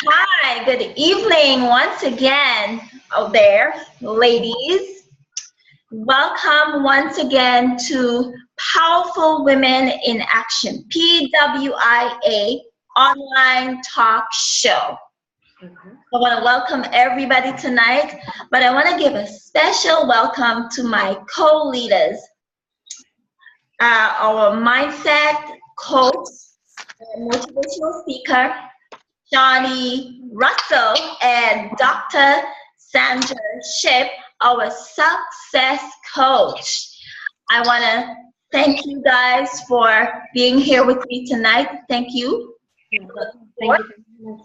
Hi, good evening once again out there, ladies. Welcome once again to Powerful Women in Action, PWIA Online Talk Show. I want to welcome everybody tonight, but I want to give a special welcome to my co-leaders, our mindset coach, motivational speaker, Johnny Russell, and Dr. Sandra Shipp, our success coach. I want to thank you guys for being here with me tonight. Thank you. Thank you.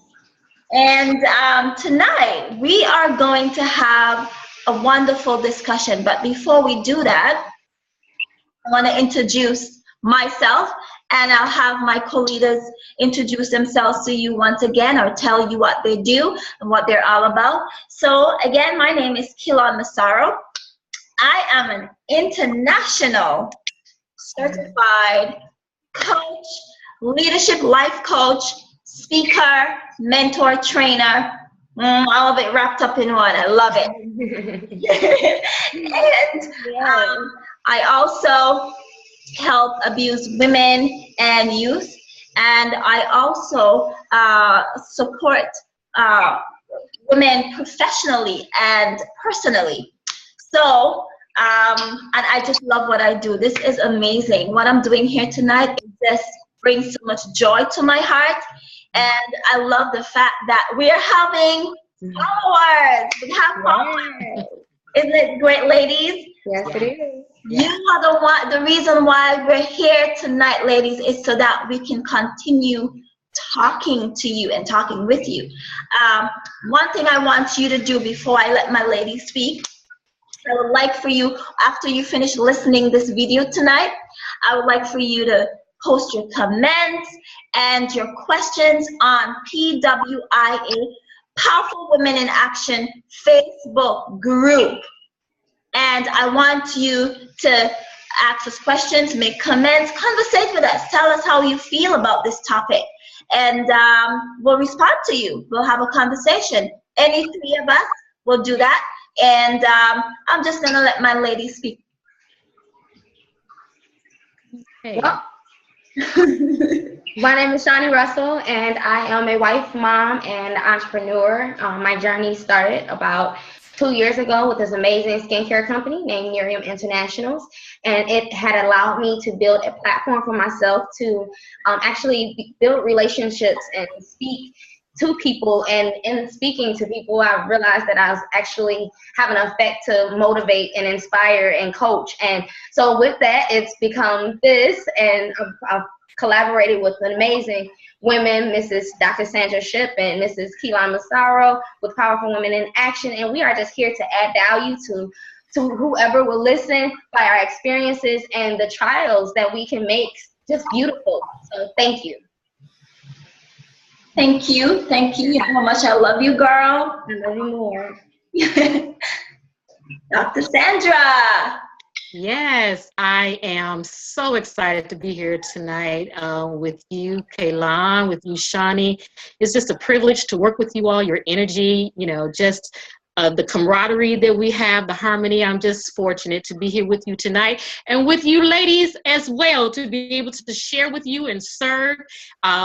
And tonight we are going to have a wonderful discussion. But before we do that, I want to introduce myself, and I'll have my co-leaders introduce themselves to you once again, or tell you what they do and what they're all about. So again, my name is KLON'S-VOICE. I am an international certified coach, leadership life coach, speaker, mentor, trainer, all of it wrapped up in one. I love it. And I also help abused women and youth, and I also support women professionally and personally. So, and I just love what I do. This is amazing. What I'm doing here tonight just brings so much joy to my heart, and I love the fact that we're having followers. We have followers. Isn't it great, ladies? Yes, it is. You are the reason why we're here tonight, ladies, is so that we can continue talking to you and talking with you. One thing I want you to do before I let my ladies speak, I would like for you, after you finish listening this video tonight, I would like for you to post your comments and your questions on PWIA, Powerful Women in Action Facebook group. And I want you to ask us questions, make comments, conversate with us. Tell us how you feel about this topic. And we'll respond to you. We'll have a conversation. Any three of us will do that. And I'm just going to let my ladies speak. Hey. Well, my name is Johnny Russell, and I am a wife, mom, and entrepreneur. My journey started about 2 years ago with this amazing skincare company named Miriam Internationals, and it had allowed me to build a platform for myself to actually build relationships and speak to people. And in speaking to people, I realized that I was actually having an effect to motivate and inspire and coach. And so with that, it's become this, and I've collaborated with an amazing women, Mrs. Dr. Sandra Shipp and Mrs. KLON'S-VOICE with Powerful Women in Action, and we are just here to add value to whoever will listen by our experiences and the trials that we can make just beautiful. So thank you. Thank you. Thank you. You know how much I love you, girl. I love you more. Dr. Sandra. Yes, I am so excited to be here tonight with you, Kaylon, with you, Shawnee. It's just a privilege to work with you all, your energy, you know, just the camaraderie that we have, the harmony. I'm just fortunate to be here with you tonight, and with you ladies as well, to be able to share with you and serve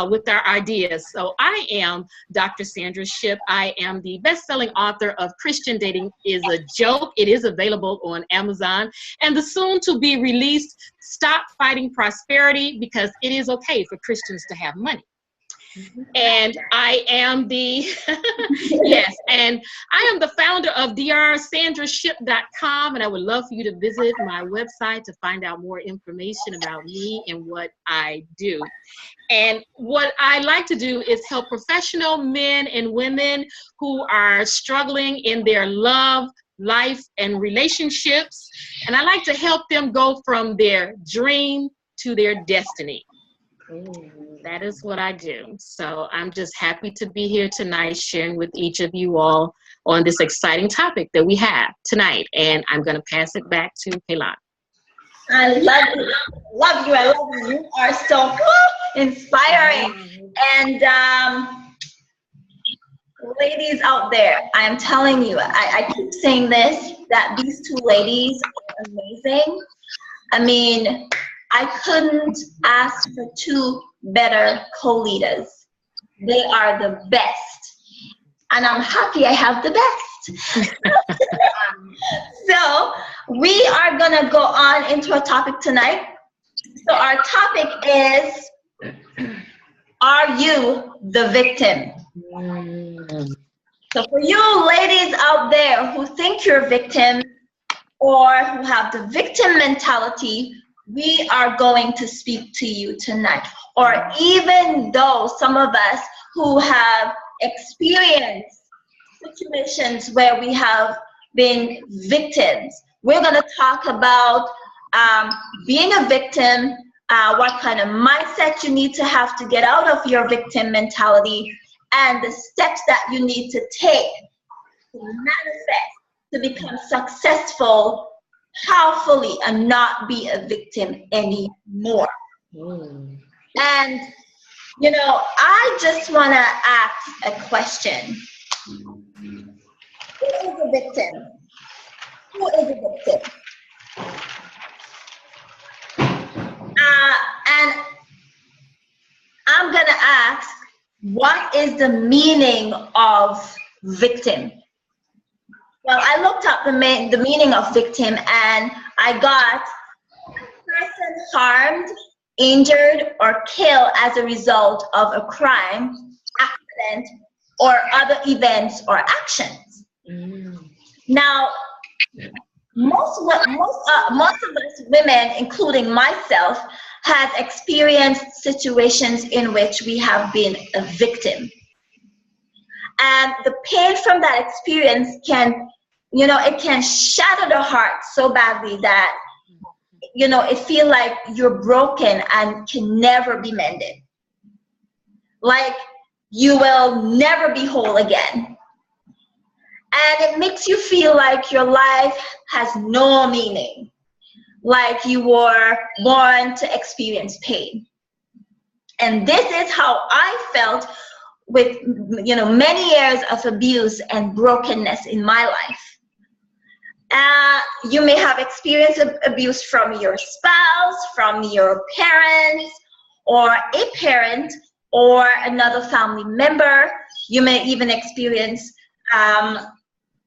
with our ideas. So I am Dr. Sandra Shipp. I am the best-selling author of Christian Dating is a Joke. It is available on Amazon, and the soon-to-be released Stop Fighting Prosperity, because it is okay for Christians to have money. And I am the yes, and I am the founder of drsandraship.com, and I would love for you to visit my website to find out more information about me and what I do. And what I like to do is help professional men and women who are struggling in their love, life, and relationships, and I like to help them go from their dream to their destiny. That is what I do. So I'm just happy to be here tonight sharing with each of you all on this exciting topic that we have tonight. And I'm going to pass it back to Kaylon. I love you. Love you. I love you. You are so inspiring. And Ladies out there, I am telling you, I keep saying this, that these two ladies are amazing. I mean, I couldn't ask for two better co-leaders. They are the best. And I'm happy I have the best. So we are going to go on into our topic tonight. So our topic is, are you the victim? So for you ladies out there who think you're a victim or who have the victim mentality, we are going to speak to you tonight. Or even though some of us who have experienced situations where we have been victims, we're going to talk about being a victim, what kind of mindset you need to have to get out of your victim mentality, and the steps that you need to take to manifest, to become successful powerfully and not be a victim anymore. And, you know, I just want to ask a question. Who is a victim? Who is a victim? And I'm going to ask, what is the meaning of victim? Well, I looked up the meaning of victim, and I got a person harmed, injured, or killed as a result of a crime, accident, or other events or actions. Now, most of us women, including myself, has experienced situations in which we have been a victim. And the pain from that experience can, you know, it can shatter the heart so badly that, you know, it feels like you're broken and can never be mended. Like you will never be whole again. And it makes you feel like your life has no meaning, like you were born to experience pain. And this is how I felt with, you know, many years of abuse and brokenness in my life. You may have experienced abuse from your spouse, from your parents, or a parent, or another family member. You may even experience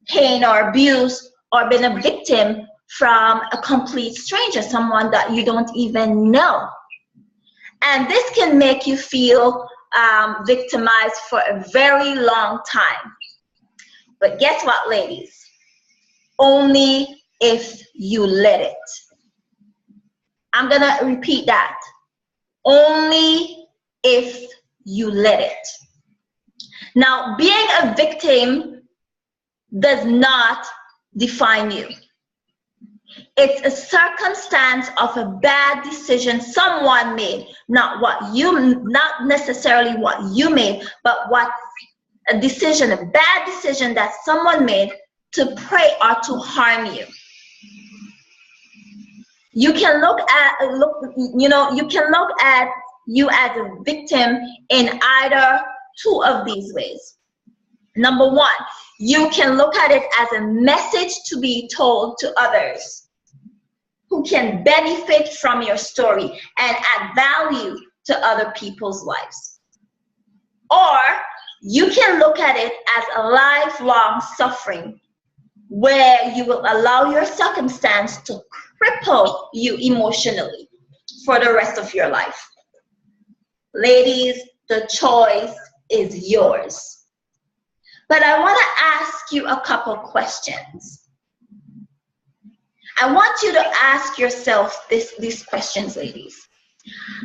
pain or abuse, or been a victim from a complete stranger, someone that you don't even know. And this can make you feel victimized for a very long time. But guess what, ladies? Only if you let it. I'm gonna repeat that. Only if you let it. Now, being a victim does not define you. It's a circumstance of a bad decision someone made, not necessarily what you made, but what a decision, a bad decision that someone made to prey or to harm you. You can look at you as a victim in either two of these ways. Number one, you can look at it as a message to be told to others who can benefit from your story and add value to other people's lives. Or you can look at it as a lifelong suffering where you will allow your circumstance to cripple you emotionally for the rest of your life. Ladies, the choice is yours. But I want to ask you a couple questions. I want you to ask yourself these questions, ladies.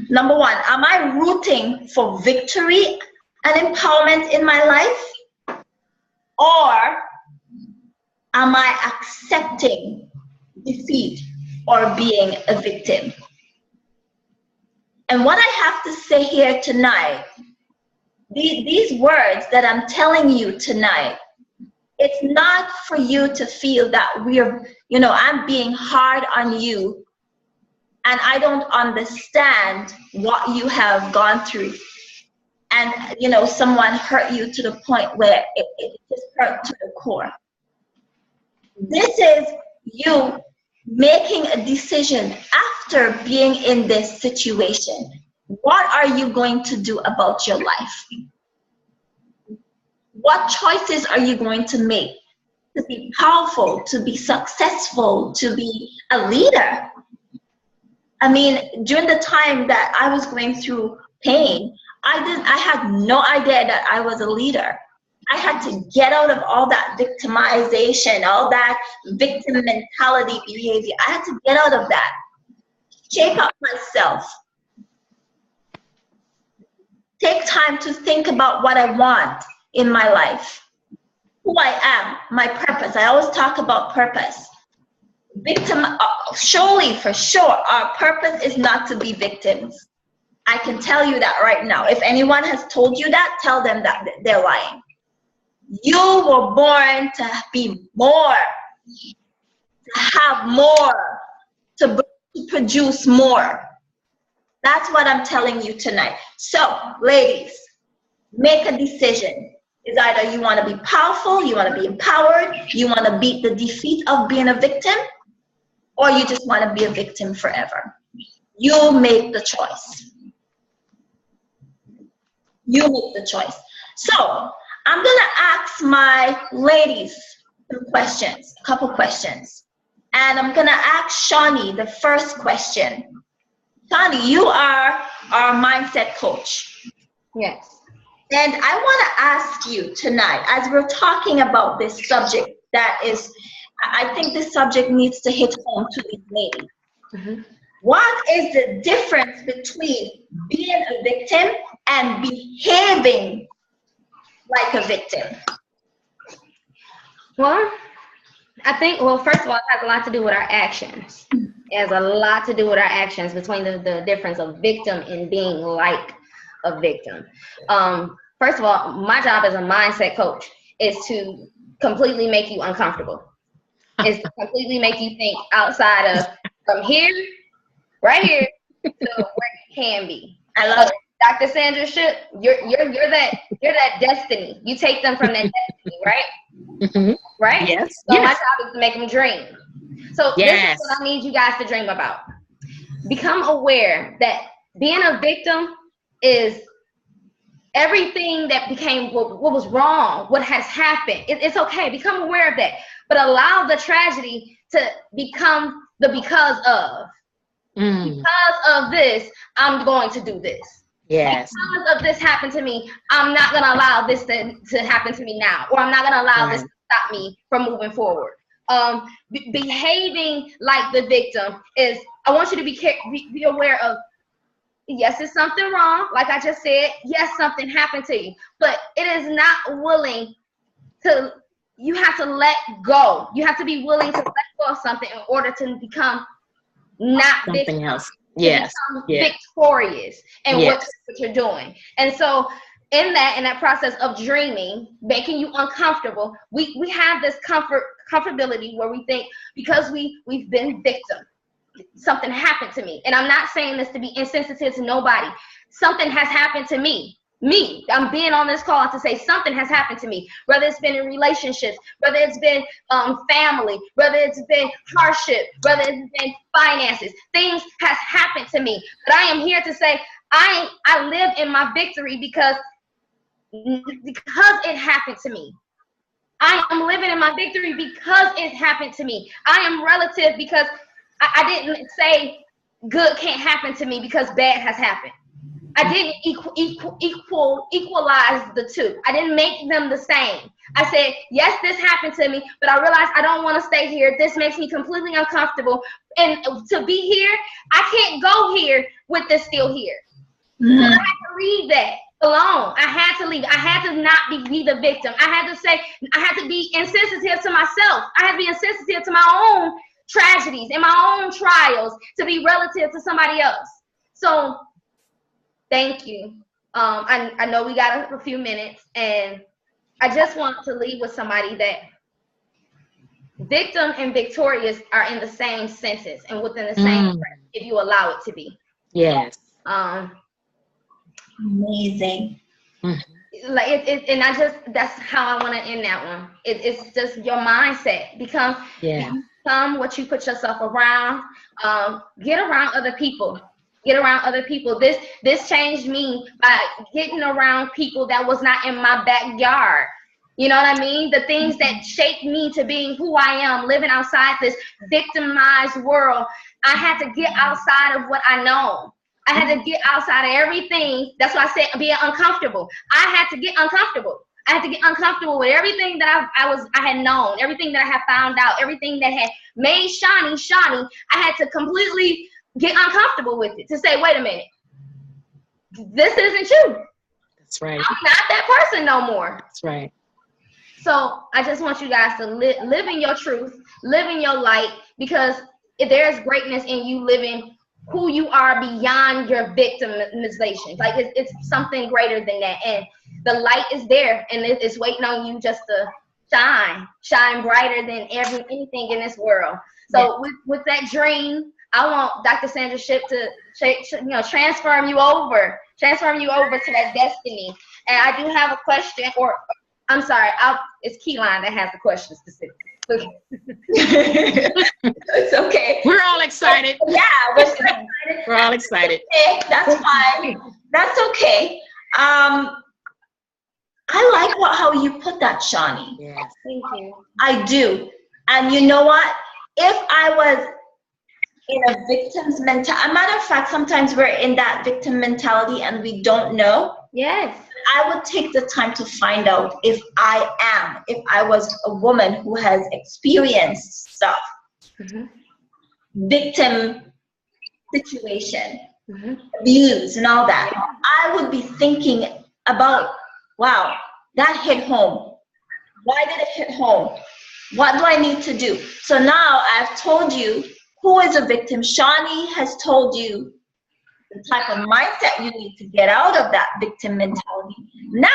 Number one, am I rooting for victory and empowerment in my life? Or am I accepting defeat or being a victim? And what I have to say here tonight, these words that I'm telling you tonight, it's not for you to feel that I'm being hard on you and I don't understand what you have gone through. and someone hurt you to the point where it just hurt to the core. This is you making a decision after being in this situation. What are you going to do about your life? What choices are you going to make to be powerful, to be successful, to be a leader? I mean, during the time that I was going through pain, I had no idea that I was a leader. I had to get out of all that victimization, all that victim mentality behavior. I had to get out of that, shape up myself, take time to think about what I want in my life, who I am, my purpose. I always talk about purpose. Surely, for sure, our purpose is not to be victims. I can tell you that right now. If anyone has told you that, tell them that they're lying. You were born to be more, to have more, to produce more. That's what I'm telling you tonight. So, ladies, make a decision. It's either you want to be powerful, you want to be empowered, you want to beat the defeat of being a victim, or you just want to be a victim forever. You make the choice. You make the choice. So, I'm going to ask my ladies some questions, a couple questions. And I'm going to ask Shawnee the first question. Shawnee, you are our mindset coach. Yes. And I want to ask you tonight, as we're talking about this subject that is, I think this subject needs to hit home to these ladies. Mm-hmm. What is the difference between being a victim and behaving like a victim? Well, I think, first of all, it has a lot to do with our actions. It has a lot to do with our actions between the difference of victim and being like a victim. First of all, my job as a mindset coach is to completely make you uncomfortable. Is to completely make you think outside of from here, right here, to where you can be. I love it. Dr. Sandra Shipp, you're that destiny. You take them from that destiny, right? Mm-hmm. Right? Yes. So yes. my job is to make them dream. So yes. This is what I need you guys to dream about. Become aware that being a victim is everything that became what was wrong, what has happened. It's okay. Become aware of that. But allow the tragedy to become the because of. Because of this, I'm going to do this. Yes. Because of this happened to me, I'm not going to allow this to happen to me now. Or I'm not going to allow this to stop me from moving forward. Behaving like the victim is, I want you to be aware of, yes, it's something wrong. Like I just said, yes, something happened to you. But it is not willing to, you have to let go. You have to be willing to let go of something in order to become not something victim, else. Yes. Victorious in what you're doing. And so in that process of dreaming, making you uncomfortable, we have this comfortability where we think because we've been victim, something happened to me. And I'm not saying this to be insensitive to nobody. Something has happened to me. I'm being on this call to say something has happened to me, whether it's been in relationships, whether it's been family, whether it's been hardship, whether it's been finances. Things has happened to me. But I am here to say I live in my victory because it happened to me. I am living in my victory because it happened to me. I am relative because I didn't say good can't happen to me because bad has happened. I didn't equalize the two. I didn't make them the same. I said, yes, this happened to me, but I realized I don't want to stay here. This makes me completely uncomfortable. And to be here, I can't go here with this still here. Mm-hmm. So I had to leave that alone. I had to leave. I had to not be the victim. I had to say, I had to be insensitive to myself. I had to be insensitive to my own tragedies and my own trials to be relative to somebody else. So thank you. I know we got a few minutes, and I just want to leave with somebody that victim and victorious are in the same sentence and within the same breath, if you allow it to be. Yes. Amazing. Like that's how I want to end that one. It's just your mindset. Become what you put yourself around. Get around other people. Get around other people. This changed me by getting around people that was not in my backyard. You know what I mean? The things that shaped me to being who I am, living outside this victimized world. I had to get outside of what I know. I had to get outside of everything. That's why I said being uncomfortable. I had to get uncomfortable. I had to get uncomfortable with everything that I had known, everything that I had found out, everything that had made Shawnee. I had to completely get uncomfortable with it to say, wait a minute, this isn't you. That's right. I'm not that person no more. That's right. So I just want you guys to live in your truth, live in your light, because if there's greatness in you living who you are beyond your victimization. Like it's something greater than that. And the light is there and it's waiting on you just to shine brighter than anything in this world. So with that dream, I want Dr. Sandra Shipp to transform you over to that destiny. And I do have a question, or I'm sorry, it's Keyline that has the question specifically. It's okay. We're all excited. Yeah, we're all excited. Okay, that's fine. That's okay. I like how you put that, Shawnee. Yes. Thank you. I do. And you know what? If I was in a victim's mentality, a matter of fact, sometimes we're in that victim mentality and we don't know. Yes. I would take the time to find out if I was a woman who has experienced stuff, victim situation, abuse and all that. I would be thinking about, wow, that hit home. Why did it hit home? What do I need to do? So now I've told you who is a victim. Shawnee has told you the type of mindset you need to get out of that victim mentality. Now,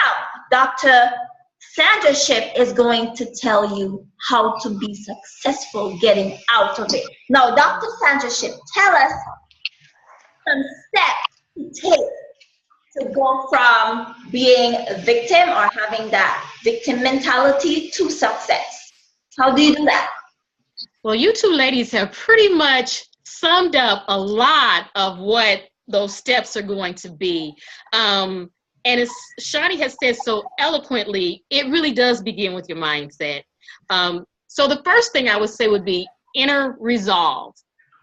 Dr. Sandra Shipp is going to tell you how to be successful getting out of it. Now, Dr. Sandra Shipp, tell us some steps to take to go from being a victim or having that victim mentality to success. How do you do that? Well, you two ladies have pretty much summed up a lot of what those steps are going to be. And as Shawnee has said so eloquently, it really does begin with your mindset. So the first thing I would say would be inner resolve.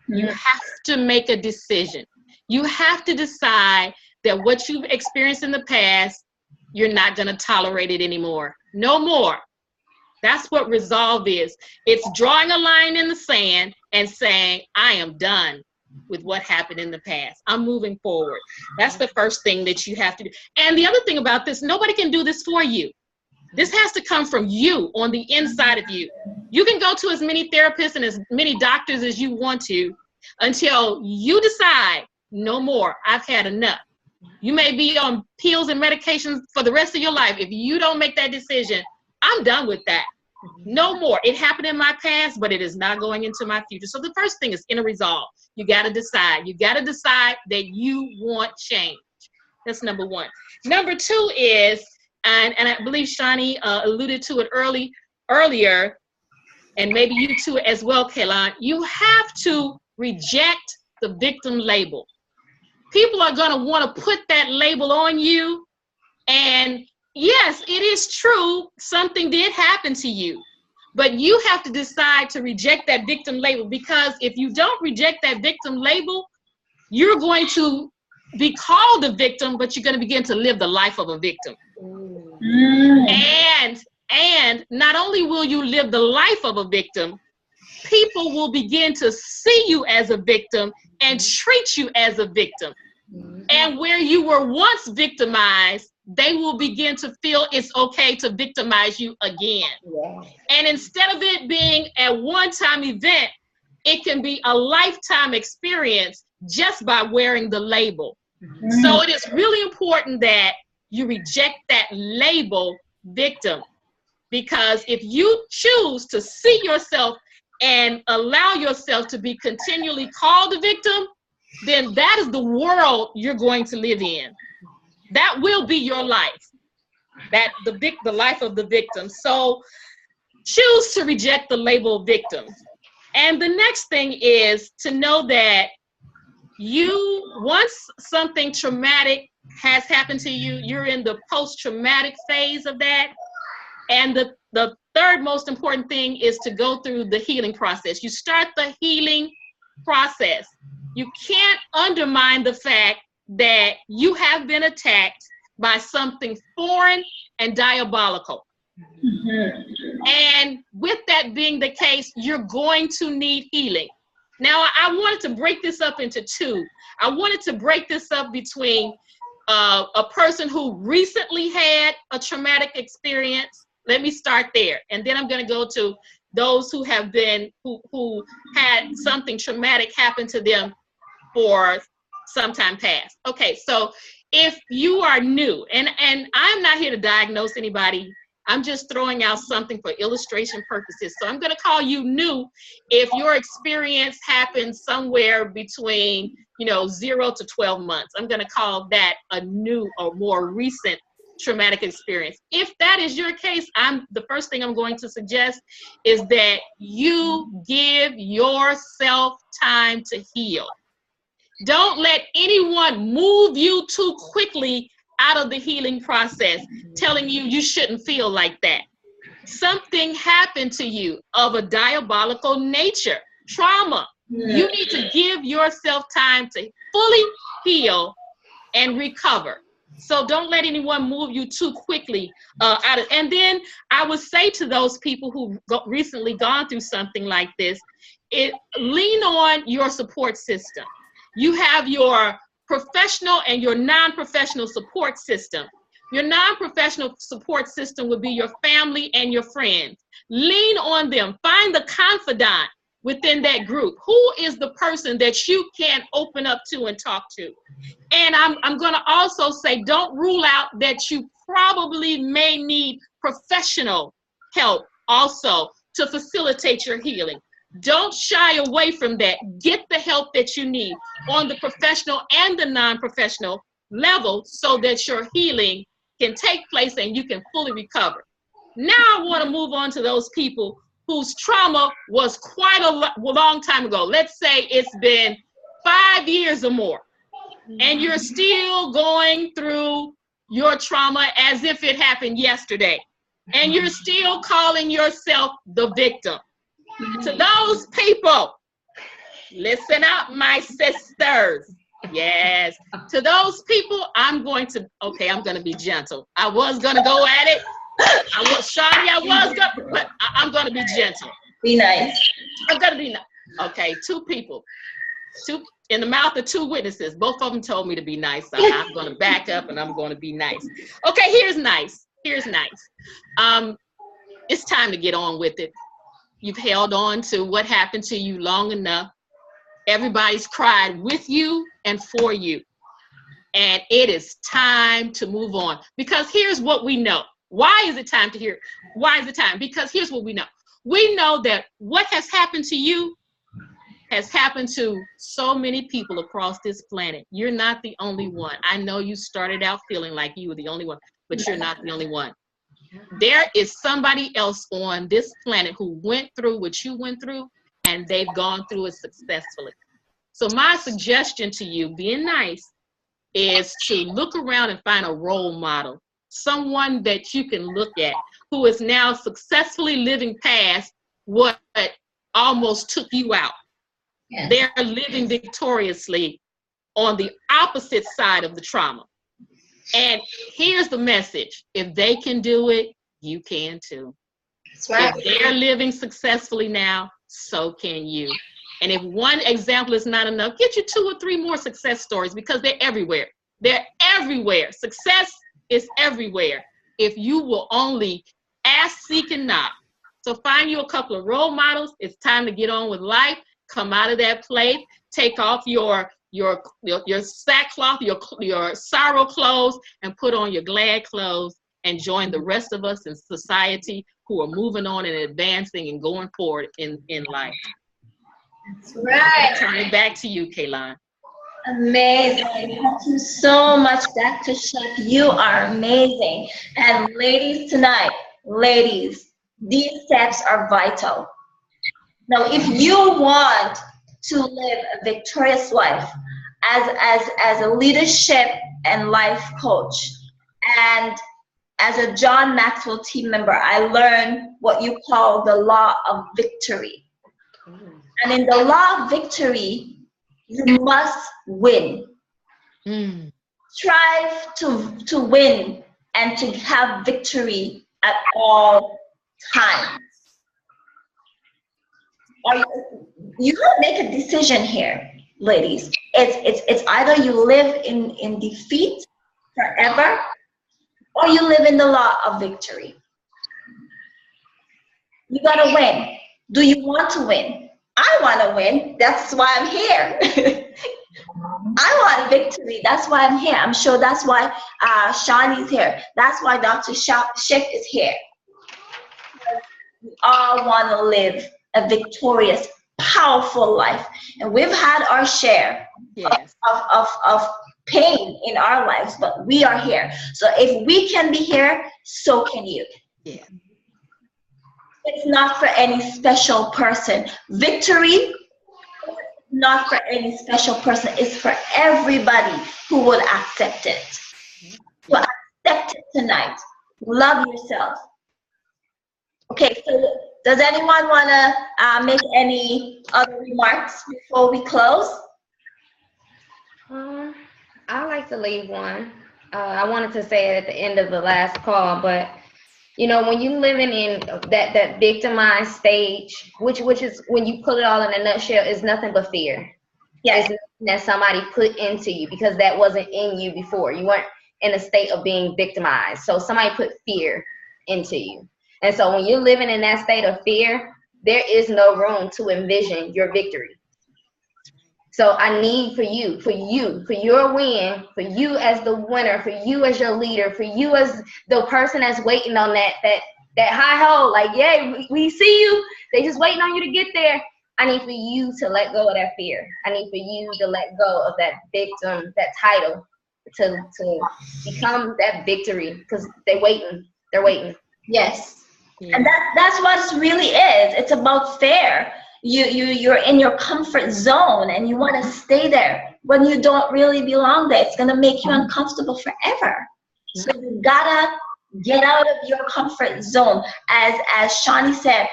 You have to make a decision. You have to decide that what you've experienced in the past, you're not going to tolerate it anymore. No more. That's what resolve is. It's drawing a line in the sand and saying, I am done with what happened in the past. I'm moving forward. That's the first thing that you have to do. And the other thing about this, nobody can do this for you. This has to come from you, on the inside of you. You can go to as many therapists and as many doctors as you want to until you decide, no more, I've had enough. You may be on pills and medications for the rest of your life. If you don't make that decision, I'm done with that. No more. It happened in my past, but it is not going into my future. So the first thing is inner resolve. You got to decide. You got to decide that you want change. That's number one. Number two is, and I believe Shawnee alluded to it earlier, and maybe you too as well, Kaylon, you have to reject the victim label. People are going to want to put that label on you, and yes, it is true, something did happen to you, but you have to decide to reject that victim label, because if you don't reject that victim label, you're going to be called a victim, but you're going to begin to live the life of a victim. And not only will you live the life of a victim, people will begin to see you as a victim and treat you as a victim. And where you were once victimized, they will begin to feel it's okay to victimize you again. And instead of it being a one-time event, it can be a lifetime experience just by wearing the label. So it is really important that you reject that label victim, because if you choose to see yourself and allow yourself to be continually called a victim, then that is the world you're going to live in. That will be your life. the life of the victim. So choose to reject the label victim. And the next thing is to know that once something traumatic has happened to you, you're in the post-traumatic phase of that. And the third most important thing is to go through the healing process. You start the healing process. You can't undermine the fact that you have been attacked by something foreign and diabolical. Mm-hmm. And with that being the case, you're going to need healing. Now, I wanted to break this up into two. I wanted to break this up between a person who recently had a traumatic experience. Let me start there. And then I'm going to go to those who have been, who had something traumatic happen to them for some time past. Okay, so if you are new, and I'm not here to diagnose anybody, I'm just throwing out something for illustration purposes. So I'm going to call you new if your experience happened somewhere between, 0 to 12 months. I'm going to call that a new or more recent traumatic experience. If that is your case, the first thing I'm going to suggest is that you give yourself time to heal. Don't let anyone move you too quickly out of the healing process, telling you shouldn't feel like that. Something happened to you of a diabolical nature, trauma. You need to give yourself time to fully heal and recover. So don't let anyone move you too quickly out of. And then I would say to those people who've recently gone through something like this, lean on your support system. You have your professional and your non-professional support system. Your non-professional support system would be your family and your friends. Lean on them. Find the confidant within that group. Who is the person that you can open up to and talk to? And I'm going to also say, don't rule out that you probably may need professional help also to facilitate your healing. Don't shy away from that. Get the help that you need on the professional and the non-professional level so that your healing can take place and you can fully recover. Now I want to move on to those people whose trauma was quite a long time ago. Let's say it's been 5 years or more, and you're still going through your trauma as if it happened yesterday, and you're still calling yourself the victim. To those people, listen up, my sisters. Yes. To those people, I'm going to be gentle. I was going to go at it. But I'm going to be gentle. Be nice. I'm going to be nice. Okay, two people. In the mouth of two witnesses. Both of them told me to be nice. So I'm going to back up and I'm going to be nice. Okay, here's nice. It's time to get on with it. You've held on to what happened to you long enough. Everybody's cried with you and for you. And it is time to move on. Because here's what we know. Why is it time to hear? Why is it time? Because here's what we know. We know that what has happened to you has happened to so many people across this planet. You're not the only one. I know you started out feeling like you were the only one, but you're not the only one. There is somebody else on this planet who went through what you went through, and they've gone through it successfully. So my suggestion to you, being nice, is to look around and find a role model, someone that you can look at who is now successfully living past what almost took you out. Yes. They're living victoriously on the opposite side of the trauma. And here's the message. If they can do it, you can too. That's right. If they're living successfully now, so can you. And if one example is not enough, get you 2 or 3 more success stories, because they're everywhere. They're everywhere. Success is everywhere if you will only ask, seek, and knock. So find you a couple of role models. It's time to get on with life. Come out of that place. Take off your sackcloth, your sorrow clothes, and put on your glad clothes and join the rest of us in society who are moving on and advancing and going forward in life. That's right. Turn it back to you, Kaylon. Amazing. Thank you so much, Dr. Chef. You are amazing. And ladies tonight, ladies, these steps are vital. Now, if you want to live a victorious life as a leadership and life coach, and as a John Maxwell team member, I learned what you call the law of victory. And in the law of victory, you must win. Strive to win and to have victory at all times. You gotta make a decision here, ladies. It's either you live in defeat forever, or you live in the law of victory. You gotta win. Do you want to win? I want to win. That's why I'm here. I want victory. That's why I'm here. I'm sure that's why Shawnee's here. That's why Dr. Schiff is here. We all want to live a victorious, powerful life. And we've had our share of pain in our lives, but we are here. So if we can be here, so can you. Yeah. It's not for any special person. Victory, not for any special person. It's for everybody who will accept it. So accept it tonight. Love yourself. Okay, so does anyone want to make any other remarks before we close? I like to leave one. I wanted to say it at the end of the last call, but you know, when you're living in that victimized stage, which is, when you put it all in a nutshell, is nothing but fear. Yes. It's nothing that somebody put into you, because that wasn't in you before. You weren't in a state of being victimized. So somebody put fear into you. And so when you're living in that state of fear, there is no room to envision your victory. So I need for your win, for you as the winner, for you as your leader, for you as the person that's waiting on that high ho, like, yeah, we see you. They just waiting on you to get there. I need for you to let go of that fear. I need for you to let go of that victim, that title, to become that victory, because they're waiting. They're waiting. Yes. Yeah. And that's what it really is. It's about fair. You're in your comfort zone and you want to stay there when you don't really belong there. It's gonna make you uncomfortable forever. So you gotta get out of your comfort zone. As Shawnee said,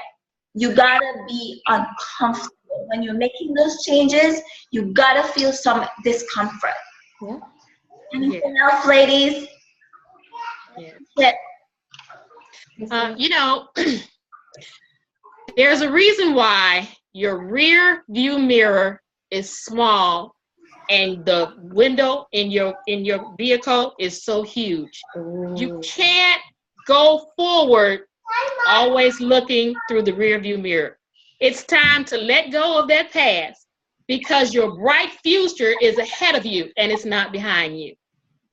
you gotta be uncomfortable. When you're making those changes, you gotta feel some discomfort. Yeah. Anything else, ladies? Yeah. You know, there's a reason why your rear view mirror is small and the window in your vehicle is so huge. You can't go forward always looking through the rear view mirror. It's time to let go of that past, because your bright future is ahead of you and it's not behind you.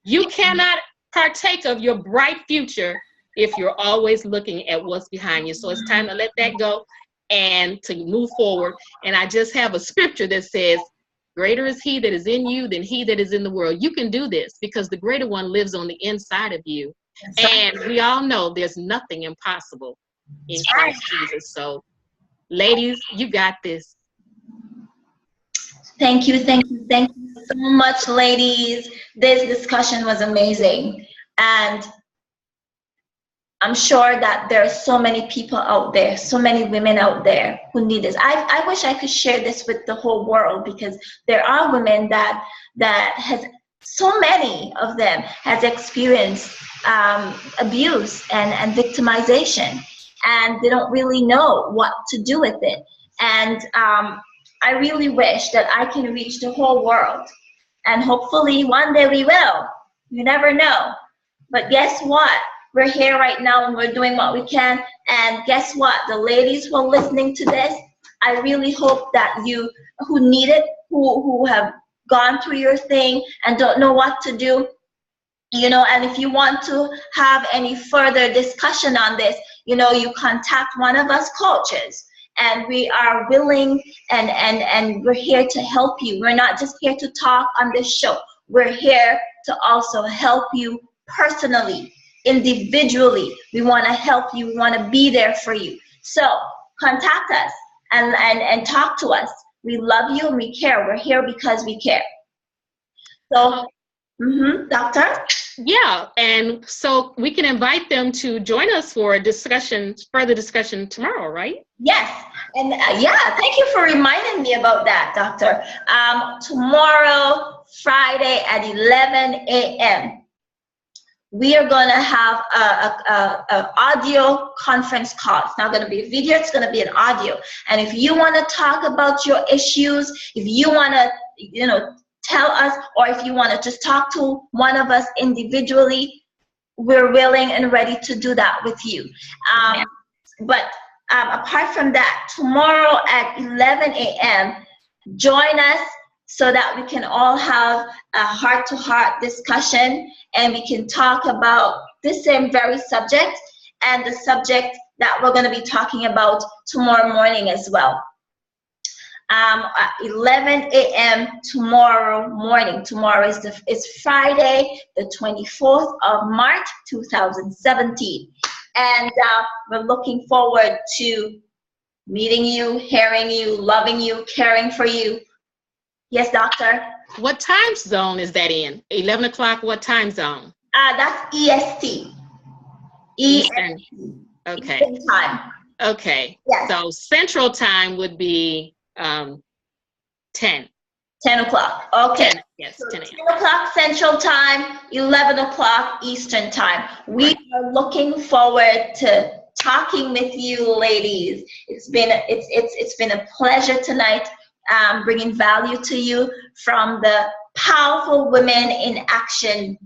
You cannot partake of your bright future if you're always looking at what's behind you. So it's time to let that go and to move forward. And I just have a scripture that says, greater is he that is in you than he that is in the world. You can do this because the greater one lives on the inside of you. And we all know there's nothing impossible in Christ Jesus. So ladies, you got this. Thank you so much, ladies. This discussion was amazing. And I'm sure that there are so many people out there, so many women out there who need this. I wish I could share this with the whole world, because there are women that has, so many of them has experienced abuse and victimization, and they don't really know what to do with it. And I really wish that I can reach the whole world, and hopefully one day we will. You never know. But guess what? We're here right now and we're doing what we can. And guess what? The ladies who are listening to this, I really hope that you who need it, who have gone through your thing and don't know what to do, you know, and if you want to have any further discussion on this, you know, you contact one of us coaches and we are willing and we're here to help you. We're not just here to talk on this show. We're here to also help you personally, individually. We want to help you. We want to be there for you. So contact us and talk to us. We love you and we care. We're here because we care. So, Doctor? Yeah, and so we can invite them to join us for a discussion, further discussion tomorrow, right? Yes, and yeah, thank you for reminding me about that, Doctor. Tomorrow, Friday at 11 a.m., we are going to have a audio conference call. It's not going to be a video, it's going to be an audio. And if you want to talk about your issues, if you want to, tell us, or if you want to just talk to one of us individually, we're willing and ready to do that with you. But apart from that, tomorrow at 11 a.m., join us so that we can all have a heart-to-heart discussion and we can talk about this same very subject and the subject that we're going to be talking about tomorrow morning as well. At 11 a.m. tomorrow morning. Tomorrow is Friday, the 24th of March, 2017. And we're looking forward to meeting you, hearing you, loving you, caring for you. Yes, Doctor? What time zone is that in? 11 o'clock, what time zone? That's EST. Eastern. Okay. Eastern time. Okay. Yes. So Central Time would be 10. 10 o'clock. Okay. 10, yes, So 10 a.m. 10 o'clock Central Time, 11 o'clock Eastern Time. We are looking forward to talking with you, ladies. It's been a pleasure tonight, bringing value to you from the Powerful Women in Action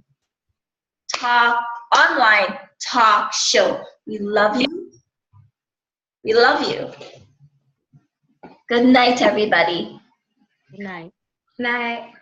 online talk show. We love you. We love you. Good night, everybody. Good night. Night.